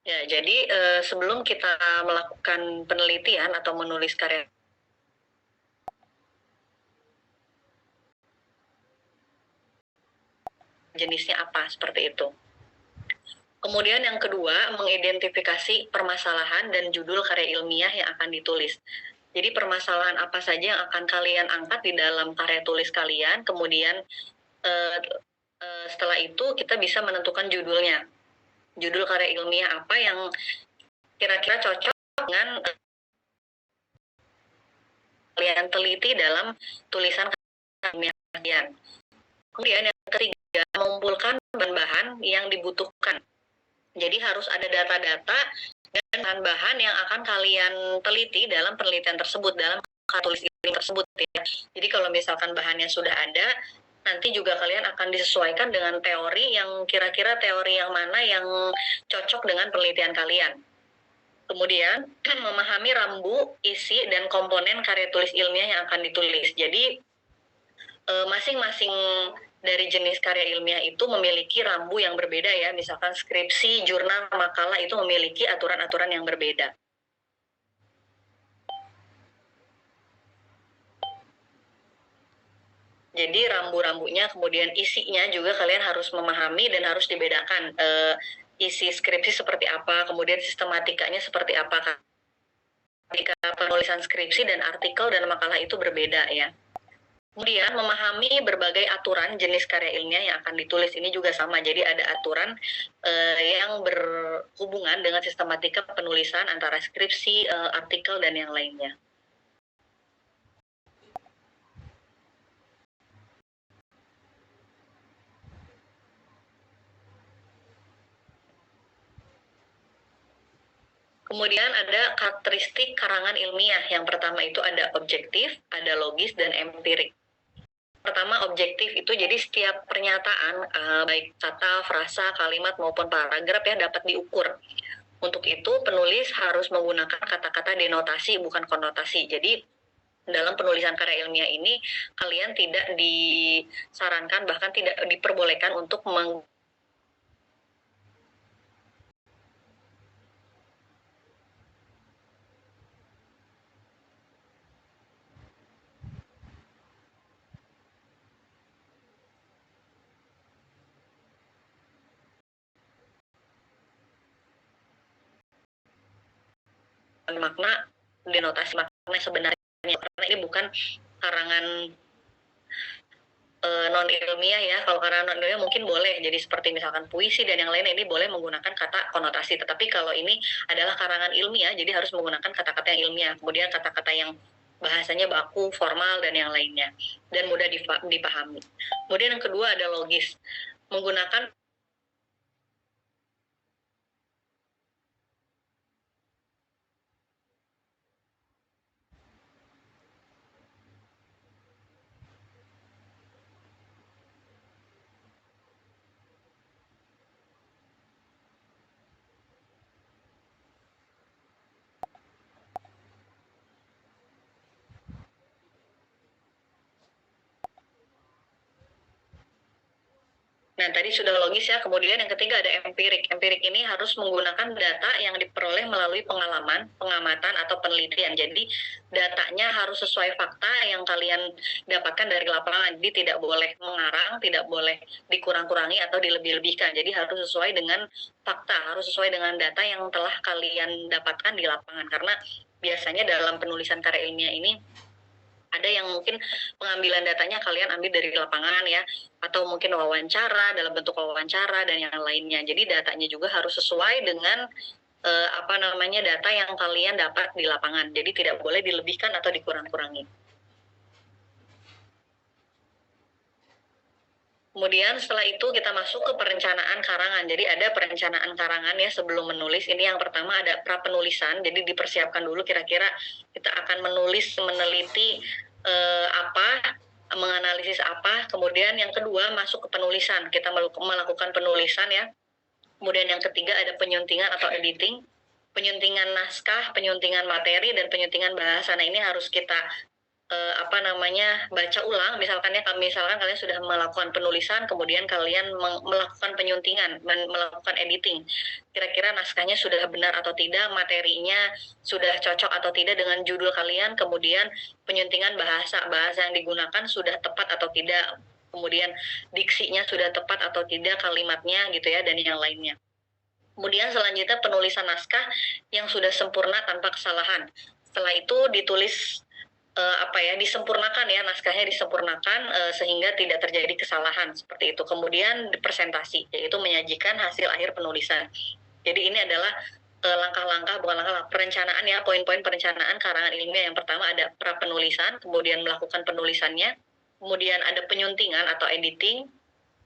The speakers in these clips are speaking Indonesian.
Ya, jadi sebelum kita melakukan penelitian atau menulis karya jenisnya apa, seperti itu. Kemudian yang kedua, mengidentifikasi permasalahan dan judul karya ilmiah yang akan ditulis. Jadi permasalahan apa saja yang akan kalian angkat di dalam karya tulis kalian, kemudian setelah itu kita bisa menentukan judulnya. Judul karya ilmiah apa yang kira-kira cocok dengan kalian teliti dalam tulisan ilmiah kalian. Kemudian yang ketiga, mengumpulkan bahan-bahan yang dibutuhkan. Jadi harus ada data-data dan bahan-bahan yang akan kalian teliti dalam penelitian tersebut, dalam tulis ilmiah tersebut ya. Jadi kalau misalkan bahannya sudah ada, nanti juga kalian akan disesuaikan dengan teori yang kira-kira teori yang mana yang cocok dengan penelitian kalian. Kemudian memahami rambu, isi, dan komponen karya tulis ilmiah yang akan ditulis. Jadi masing-masing dari jenis karya ilmiah itu memiliki rambu yang berbeda ya. Misalkan skripsi, jurnal, makalah itu memiliki aturan-aturan yang berbeda. Jadi rambu-rambunya, kemudian isinya juga kalian harus memahami dan harus dibedakan. Isi skripsi seperti apa, kemudian sistematikanya seperti apa. Ketika penulisan skripsi dan artikel dan makalah itu berbeda ya. Kemudian memahami berbagai aturan jenis karya ilmiah yang akan ditulis ini juga sama. Jadi ada aturan yang berhubungan dengan sistematika penulisan antara skripsi, artikel, dan yang lainnya. Kemudian ada karakteristik karangan ilmiah. Yang pertama itu ada objektif, ada logis, dan empirik. Pertama, objektif itu jadi setiap pernyataan, baik kata, frasa, kalimat, maupun paragraf ya dapat diukur. Untuk itu, penulis harus menggunakan kata-kata denotasi, bukan konotasi. Jadi, dalam penulisan karya ilmiah ini, kalian tidak disarankan, bahkan tidak diperbolehkan untuk makna denotasi makna sebenarnya, karena ini bukan karangan non ilmiah ya. Kalau karangan non ilmiah mungkin boleh, jadi seperti misalkan puisi dan yang lainnya, ini boleh menggunakan kata konotasi. Tetapi kalau ini adalah karangan ilmiah, jadi harus menggunakan kata-kata yang ilmiah, kemudian kata-kata yang bahasanya baku, formal, dan yang lainnya, dan mudah dipahami. Kemudian yang kedua ada logis, menggunakan Nah, tadi sudah logis ya. Kemudian yang ketiga ada empirik. Empirik ini harus menggunakan data yang diperoleh melalui pengalaman, pengamatan, atau penelitian. Jadi, datanya harus sesuai fakta yang kalian dapatkan dari lapangan. Jadi, tidak boleh mengarang, tidak boleh dikurang-kurangi atau dilebih-lebihkan. Jadi, harus sesuai dengan fakta, harus sesuai dengan data yang telah kalian dapatkan di lapangan. Karena biasanya dalam penulisan karya ilmiah ini ada yang mungkin pengambilan datanya kalian ambil dari lapangan ya, atau mungkin wawancara, dalam bentuk wawancara, dan yang lainnya. Jadi datanya juga harus sesuai dengan data yang kalian dapat di lapangan. Jadi tidak boleh dilebihkan atau dikurang-kurangi. Kemudian setelah itu kita masuk ke perencanaan karangan. Jadi ada perencanaan karangan ya sebelum menulis. Ini yang pertama ada pra penulisan. Jadi dipersiapkan dulu kira-kira kita akan menulis, meneliti apa, menganalisis apa. Kemudian yang kedua masuk ke penulisan. Kita melakukan penulisan ya. Kemudian yang ketiga ada penyuntingan atau editing. Penyuntingan naskah, penyuntingan materi, dan penyuntingan bahasa. Nah, ini harus kita baca ulang, misalkan kalian sudah melakukan penulisan, kemudian kalian melakukan penyuntingan, melakukan editing. Kira-kira naskahnya sudah benar atau tidak, materinya sudah cocok atau tidak dengan judul kalian, kemudian penyuntingan bahasa yang digunakan sudah tepat atau tidak, kemudian diksinya sudah tepat atau tidak kalimatnya gitu ya, dan yang lainnya. Kemudian selanjutnya penulisan naskah yang sudah sempurna tanpa kesalahan. Setelah itu ditulis disempurnakan ya, naskahnya disempurnakan sehingga tidak terjadi kesalahan seperti itu. Kemudian presentasi, yaitu menyajikan hasil akhir penulisan. Jadi ini adalah perencanaan ya, poin-poin perencanaan karangan ilmiah. Yang pertama ada pra penulisan, kemudian melakukan penulisannya, kemudian ada penyuntingan atau editing,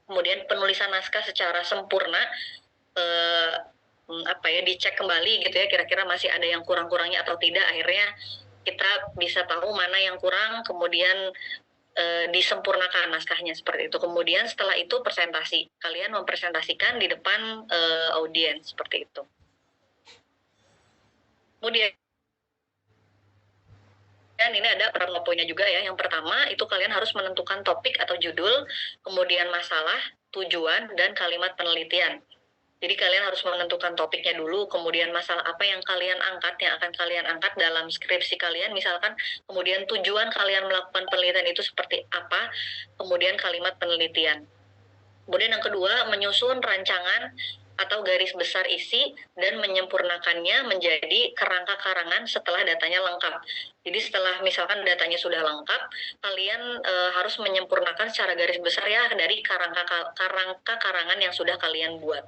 kemudian penulisan naskah secara sempurna, dicek kembali gitu ya, kira-kira masih ada yang kurang-kurangnya atau tidak. Akhirnya kita bisa tahu mana yang kurang, kemudian disempurnakan naskahnya seperti itu. Kemudian setelah itu presentasi, kalian mempresentasikan di depan audiens seperti itu. Kemudian ini ada beberapa poinnya juga ya. Yang pertama itu kalian harus menentukan topik atau judul, kemudian masalah, tujuan, dan kalimat penelitian. Jadi kalian harus menentukan topiknya dulu, kemudian masalah apa yang kalian angkat, yang akan kalian angkat dalam skripsi kalian, misalkan, kemudian tujuan kalian melakukan penelitian itu seperti apa, kemudian kalimat penelitian. Kemudian yang kedua, menyusun rancangan atau garis besar isi dan menyempurnakannya menjadi kerangka karangan setelah datanya lengkap. Jadi setelah misalkan datanya sudah lengkap, kalian harus menyempurnakan secara garis besar ya dari kerangka karangan yang sudah kalian buat.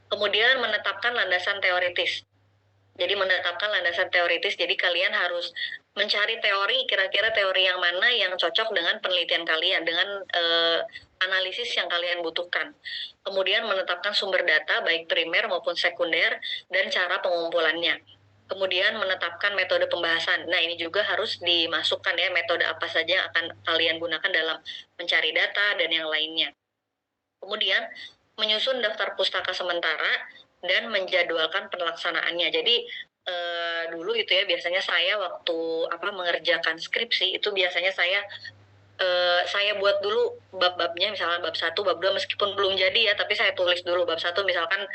Kemudian menetapkan landasan teoritis. Jadi menetapkan landasan teoritis, jadi kalian harus mencari teori, kira-kira teori yang mana yang cocok dengan penelitian kalian, dengan analisis yang kalian butuhkan. Kemudian menetapkan sumber data, baik primer maupun sekunder, dan cara pengumpulannya. Kemudian menetapkan metode pembahasan. Nah, ini juga harus dimasukkan ya, metode apa saja yang akan kalian gunakan dalam mencari data dan yang lainnya. Kemudian menyusun daftar pustaka sementara dan menjadwalkan pelaksanaannya. Jadi dulu itu ya, biasanya saya waktu mengerjakan skripsi itu biasanya saya buat dulu bab-babnya, misalkan bab 1, bab 2 meskipun belum jadi ya, tapi saya tulis dulu bab 1 misalkan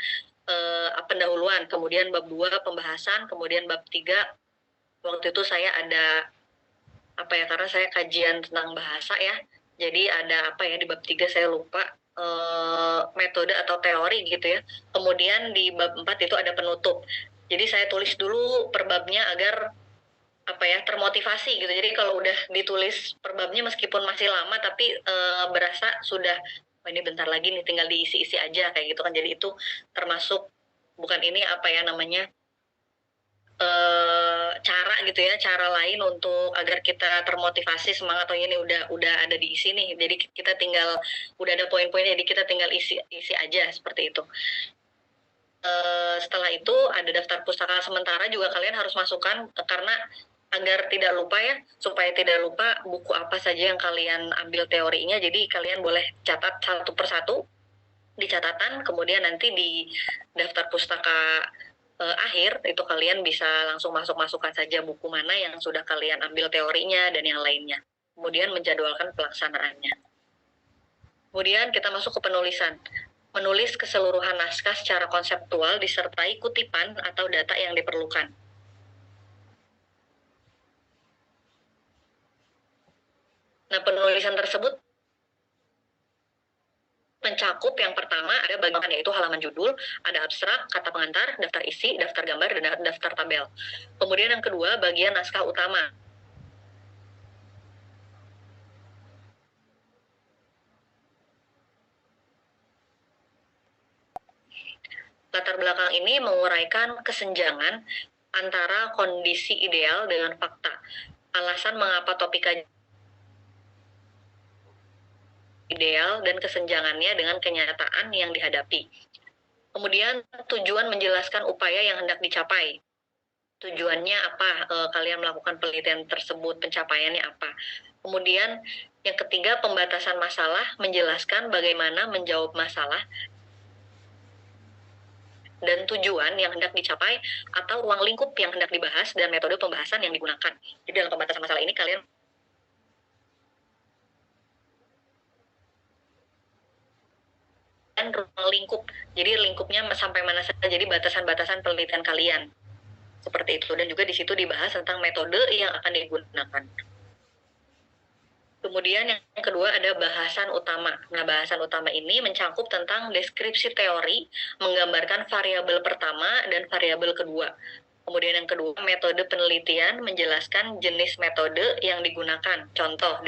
pendahuluan, kemudian bab 2 pembahasan, kemudian bab 3 waktu itu saya ada karena saya kajian tentang bahasa ya. Jadi ada di bab 3 saya lupa metode atau teori gitu ya. Kemudian di bab 4 itu ada penutup. Jadi saya tulis dulu per babnya agar termotivasi gitu. Jadi kalau udah ditulis per babnya meskipun masih lama tapi berasa sudah ini bentar lagi nih tinggal diisi-isi aja kayak gitu kan. Jadi itu termasuk bukan ini cara gitu ya, cara lain untuk agar kita termotivasi, semangat, oh ini udah ada di sini, jadi kita tinggal udah ada poin-poinnya, jadi kita tinggal isi aja seperti itu. Setelah itu ada daftar pustaka sementara juga kalian harus masukkan, karena agar tidak lupa ya, supaya tidak lupa buku apa saja yang kalian ambil teorinya. Jadi kalian boleh catat satu persatu di catatan, kemudian nanti di daftar pustaka akhir itu kalian bisa langsung masukkan saja buku mana yang sudah kalian ambil teorinya dan yang lainnya. Kemudian menjadwalkan pelaksanaannya. Kemudian kita masuk ke penulisan. Menulis keseluruhan naskah secara konseptual disertai kutipan atau data yang diperlukan. Nah, penulisan tersebut mencakup yang pertama ada bagian yaitu halaman judul, ada abstrak, kata pengantar, daftar isi, daftar gambar, dan daftar tabel. Kemudian yang kedua bagian naskah utama. Latar belakang ini menguraikan kesenjangan antara kondisi ideal dengan fakta. Alasan mengapa topik ideal dan kesenjangannya dengan kenyataan yang dihadapi. Kemudian tujuan menjelaskan upaya yang hendak dicapai. Tujuannya apa? Kalian melakukan penelitian tersebut, pencapaiannya apa? Kemudian yang ketiga pembatasan masalah, menjelaskan bagaimana menjawab masalah dan tujuan yang hendak dicapai atau ruang lingkup yang hendak dibahas dan metode pembahasan yang digunakan. Jadi dalam pembatasan masalah ini kalian dan ruang lingkup. Jadi lingkupnya sampai mana saja, jadi batasan-batasan penelitian kalian. Seperti itu. Dan juga di situ dibahas tentang metode yang akan digunakan. Kemudian yang kedua ada bahasan utama. Nah, bahasan utama ini mencakup tentang deskripsi teori, menggambarkan variabel pertama dan variabel kedua. Kemudian yang kedua, metode penelitian, menjelaskan jenis metode yang digunakan. Contoh,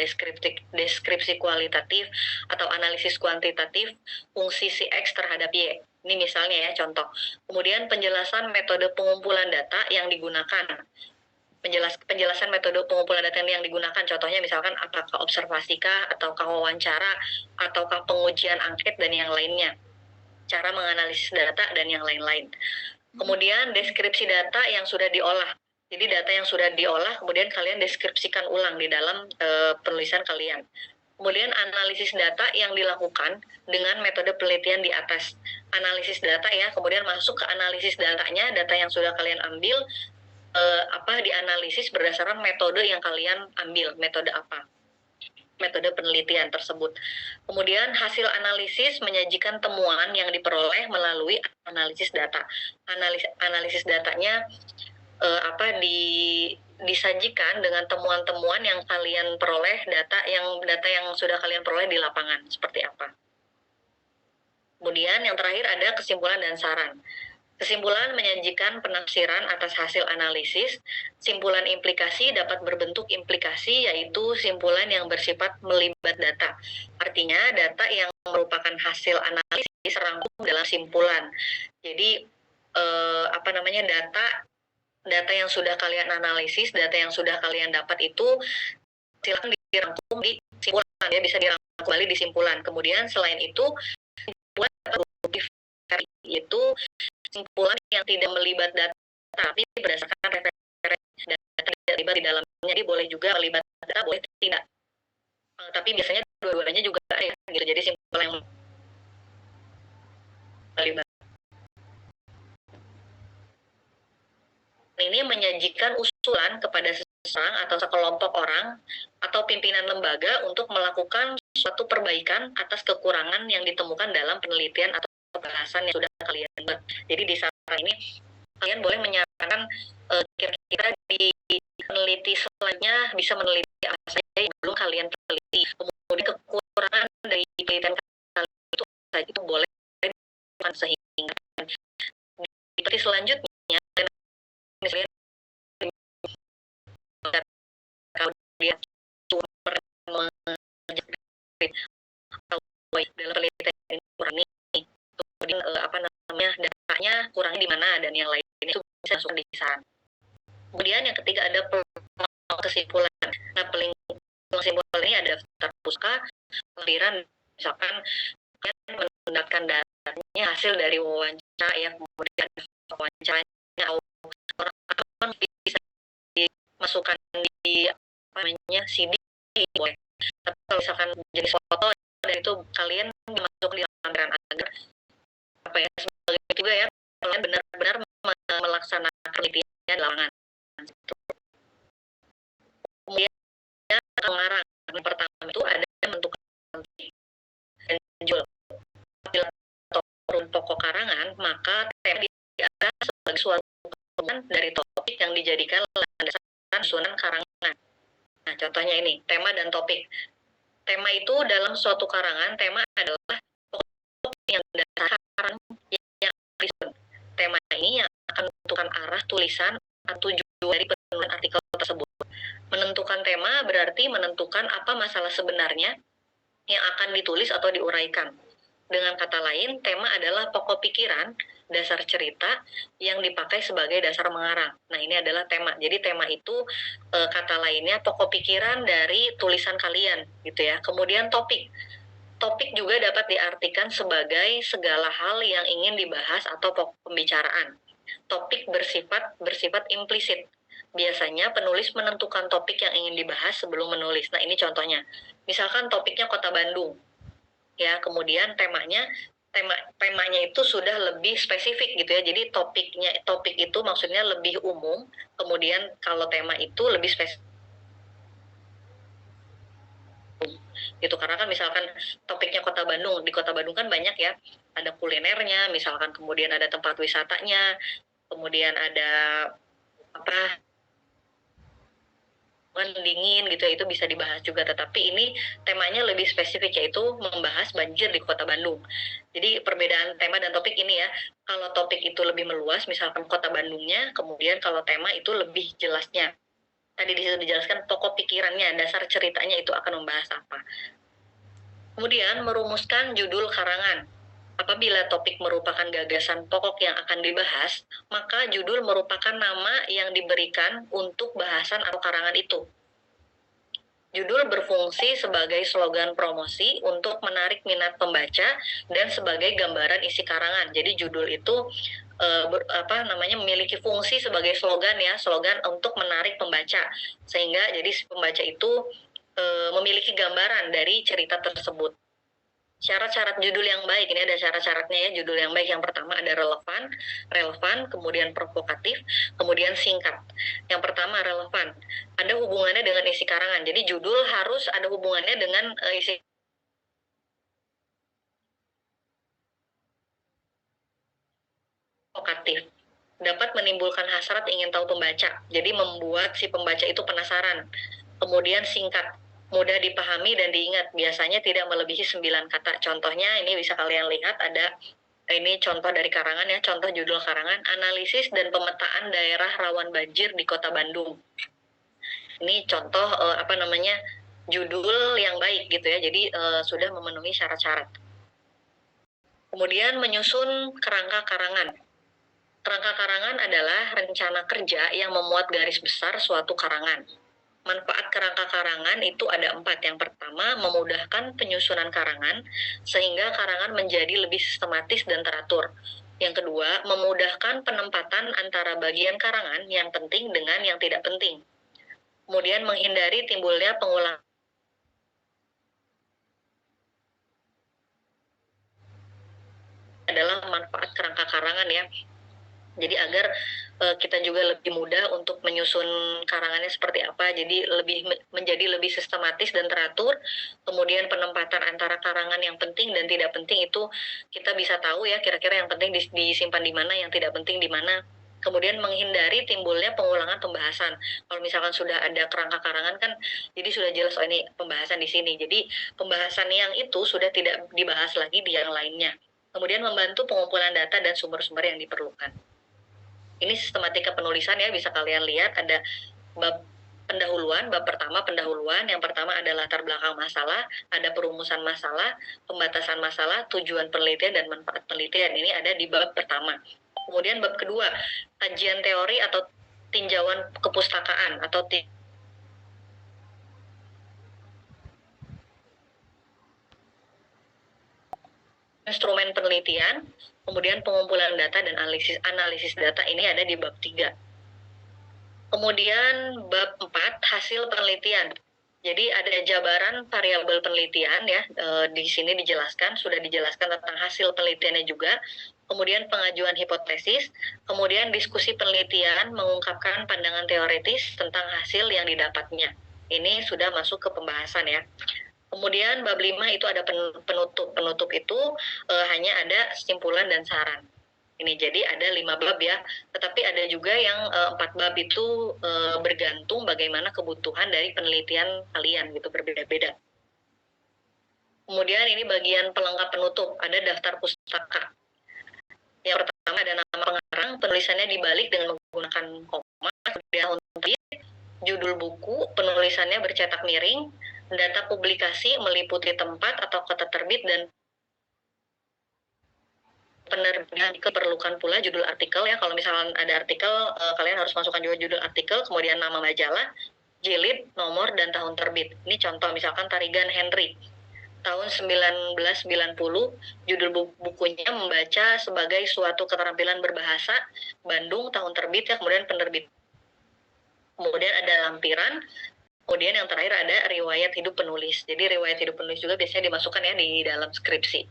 deskripsi kualitatif atau analisis kuantitatif fungsi si X terhadap Y. Ini misalnya ya, contoh. Kemudian penjelasan metode pengumpulan data yang digunakan. Penjelasan metode pengumpulan data yang digunakan, contohnya misalkan apakah observasikah, ataukah wawancara, ataukah pengujian angket, dan yang lainnya. Cara menganalisis data, dan yang lain-lain. Kemudian deskripsi data yang sudah diolah. Jadi data yang sudah diolah, kemudian kalian deskripsikan ulang di dalam penulisan kalian. Kemudian analisis data yang dilakukan dengan metode penelitian di atas. Analisis data ya, kemudian masuk ke analisis datanya, data yang sudah kalian ambil, dianalisis berdasarkan metode yang kalian ambil, metode apa, metode penelitian tersebut. Kemudian hasil analisis menyajikan temuan yang diperoleh melalui analisis data. Analisis datanya disajikan dengan temuan-temuan yang kalian peroleh, data yang sudah kalian peroleh di lapangan seperti apa. Kemudian yang terakhir ada kesimpulan dan saran. Kesimpulan menyajikan penafsiran atas hasil analisis. Simpulan implikasi dapat berbentuk implikasi, yaitu simpulan yang bersifat melibat data. Artinya data yang merupakan hasil analisis rangkum dalam simpulan. Jadi data yang sudah kalian analisis, data yang sudah kalian dapat itu silakan dirangkum di simpulan, ya, bisa dirangkum kembali di simpulan. Kemudian selain itu simpulan dapat yaitu simpulan yang tidak melibat data tapi berdasarkan referensi data tidak terlibat di dalamnya. Jadi boleh juga melibat data, boleh tidak. Tapi biasanya dua-duanya juga ya gitu. Jadi simpulan yang melibat ini menyajikan usulan kepada seseorang atau sekelompok orang atau pimpinan lembaga untuk melakukan suatu perbaikan atas kekurangan yang ditemukan dalam penelitian atau bahasan yang sudah kalian buat. Jadi di saat ini kalian boleh menyarankan kira-kira di peneliti selanjutnya bisa meneliti apa saja yang belum kalian teliti. Kemudian kekurangan dari penelitian kalian itu boleh sehingga di peneliti selanjutnya misalnya dia sumber dalam penelitian ini kurangi, kemudian datanya kurangi di mana dan yang lainnya itu bisa langsung di sana. Kemudian yang ketiga ada kesimpulan. Nah, kesimpulan ini ada daftar pusaka, lampiran, misalkan kalian mendapatkan datanya hasil dari wawancara, ya, kemudian wawancaranya orang bisa dimasukkan di CD, boleh. Tapi kalau misalkan jenis foto dan itu kalian dimasuk di lampiran agar sebagai juga ya kalian benar-benar melaksanakan penelitian di lapangan. Kemudian pengarang yang pertama itu ada menentukan dan jual turun pokok karangan, maka tema dianggap sebagai suatu kesimpulan dari topik yang dijadikan landasan susunan karangan. Nah, contohnya ini tema dan topik. Tema itu dalam suatu karangan, tema adalah pokok yang dasar yang disusun. Tema ini yang akan menentukan arah tulisan atau tujuan dari penulisan artikel tersebut. Menentukan tema berarti menentukan apa masalah sebenarnya yang akan ditulis atau diuraikan. Dengan kata lain, tema adalah pokok pikiran, dasar cerita yang dipakai sebagai dasar mengarang. Nah, ini adalah tema. Jadi tema itu kata lainnya pokok pikiran dari tulisan kalian, gitu ya. Kemudian topik. Topik juga dapat diartikan sebagai segala hal yang ingin dibahas atau pokok pembicaraan. Topik bersifat implisit. Biasanya penulis menentukan topik yang ingin dibahas sebelum menulis. Nah, ini contohnya. Misalkan topiknya Kota Bandung. Ya, kemudian temanya itu sudah lebih spesifik gitu ya. Jadi topik itu maksudnya lebih umum. Kemudian kalau tema itu lebih spesifik. gitu. Karena kan misalkan topiknya Kota Bandung, di Kota Bandung kan banyak ya, ada kulinernya, misalkan kemudian ada tempat wisatanya, kemudian ada apa dingin gitu ya, itu bisa dibahas juga. Tetapi ini temanya lebih spesifik, yaitu membahas banjir di Kota Bandung. Jadi perbedaan tema dan topik ini ya, kalau topik itu lebih meluas, misalkan Kota Bandungnya, kemudian kalau tema itu lebih jelasnya. Tadi di situ dijelaskan pokok pikirannya, dasar ceritanya itu akan membahas apa. Kemudian merumuskan judul karangan. Apabila topik merupakan gagasan pokok yang akan dibahas, maka judul merupakan nama yang diberikan untuk bahasan atau karangan itu. Judul berfungsi sebagai slogan promosi untuk menarik minat pembaca dan sebagai gambaran isi karangan. Jadi judul itu memiliki fungsi sebagai slogan ya, slogan untuk menarik pembaca, sehingga jadi si pembaca itu memiliki gambaran dari cerita tersebut. Syarat-syarat judul yang baik, ini ada syarat-syaratnya ya. Judul yang baik yang pertama ada relevan, kemudian provokatif, kemudian singkat. Yang pertama relevan, ada hubungannya dengan isi karangan. Jadi judul harus ada hubungannya dengan isi provokatif. Dapat menimbulkan hasrat ingin tahu pembaca. Jadi membuat si pembaca itu penasaran. Kemudian singkat, mudah dipahami dan diingat, biasanya tidak melebihi 9 kata. Contohnya ini bisa kalian lihat, ada ini contoh dari karangan ya, contoh judul karangan, analisis dan pemetaan daerah rawan banjir di Kota Bandung. Ini contoh judul yang baik gitu ya, jadi sudah memenuhi syarat-syarat. Kemudian menyusun kerangka karangan. Kerangka karangan adalah rencana kerja yang memuat garis besar suatu karangan. Manfaat kerangka karangan itu ada 4. Yang pertama, memudahkan penyusunan karangan sehingga karangan menjadi lebih sistematis dan teratur. Yang kedua, memudahkan penempatan antara bagian karangan yang penting dengan yang tidak penting. Kemudian menghindari timbulnya pengulangan adalah manfaat kerangka karangan ya. Jadi agar kita juga lebih mudah untuk menyusun karangannya seperti apa, jadi menjadi lebih sistematis dan teratur. Kemudian penempatan antara karangan yang penting dan tidak penting itu kita bisa tahu ya, kira-kira yang penting disimpan di mana, yang tidak penting di mana. Kemudian menghindari timbulnya pengulangan pembahasan. Kalau misalkan sudah ada kerangka karangan kan, jadi sudah jelas, oh ini pembahasan di sini. Jadi pembahasan yang itu sudah tidak dibahas lagi di yang lainnya. Kemudian membantu pengumpulan data dan sumber-sumber yang diperlukan. Ini sistematika penulisan ya, bisa kalian lihat ada bab pendahuluan, bab pertama pendahuluan. Yang pertama ada latar belakang masalah, ada perumusan masalah, pembatasan masalah, tujuan penelitian dan manfaat penelitian. Ini ada di bab pertama. Kemudian bab kedua, kajian teori atau tinjauan kepustakaan atau instrumen penelitian. Kemudian pengumpulan data dan analisis data, ini ada di bab 3. Kemudian bab 4, hasil penelitian. Jadi ada jabaran variabel penelitian ya, di sini sudah dijelaskan tentang hasil penelitiannya juga. Kemudian pengajuan hipotesis, kemudian diskusi penelitian mengungkapkan pandangan teoritis tentang hasil yang didapatnya. Ini sudah masuk ke pembahasan ya. Kemudian bab 5 itu ada penutup. Penutup itu hanya ada kesimpulan dan saran. Ini jadi ada 5 bab ya, tetapi ada juga yang 4 bab itu bergantung bagaimana kebutuhan dari penelitian kalian gitu, berbeda-beda. Kemudian ini bagian pelengkap penutup, ada daftar pustaka. Yang pertama ada nama pengarang, penulisannya dibalik dengan menggunakan koma, kemudian judul buku, penulisannya bercetak miring, data publikasi meliputi tempat atau kota terbit dan penerbitan. Diperlukan pula judul artikel ya, kalau misalnya ada artikel kalian harus masukkan juga judul artikel, kemudian nama majalah, jilid, nomor, dan tahun terbit. Ini contoh misalkan Tarigan Henry tahun 1990, judul bukunya membaca sebagai suatu keterampilan berbahasa, Bandung, tahun terbit ya, kemudian penerbit. Kemudian ada lampiran. Kemudian yang terakhir ada riwayat hidup penulis. Jadi riwayat hidup penulis juga biasanya dimasukkan ya di dalam skripsi.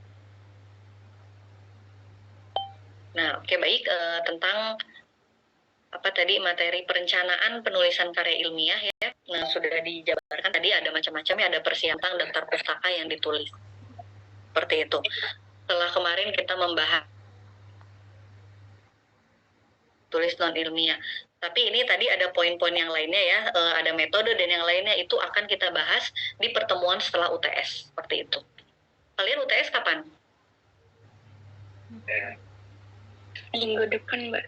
Nah, baik, tentang materi perencanaan penulisan karya ilmiah ya. Nah, sudah dijabarkan tadi ada macam-macam ya, ada persiapan daftar pustaka yang ditulis. Seperti itu. Setelah kemarin kita membahas tulis non ilmiah. Tapi ini tadi ada poin-poin yang lainnya ya, ada metode dan yang lainnya itu akan kita bahas di pertemuan setelah UTS. Seperti itu. Kalian UTS kapan? Minggu depan, Mbak.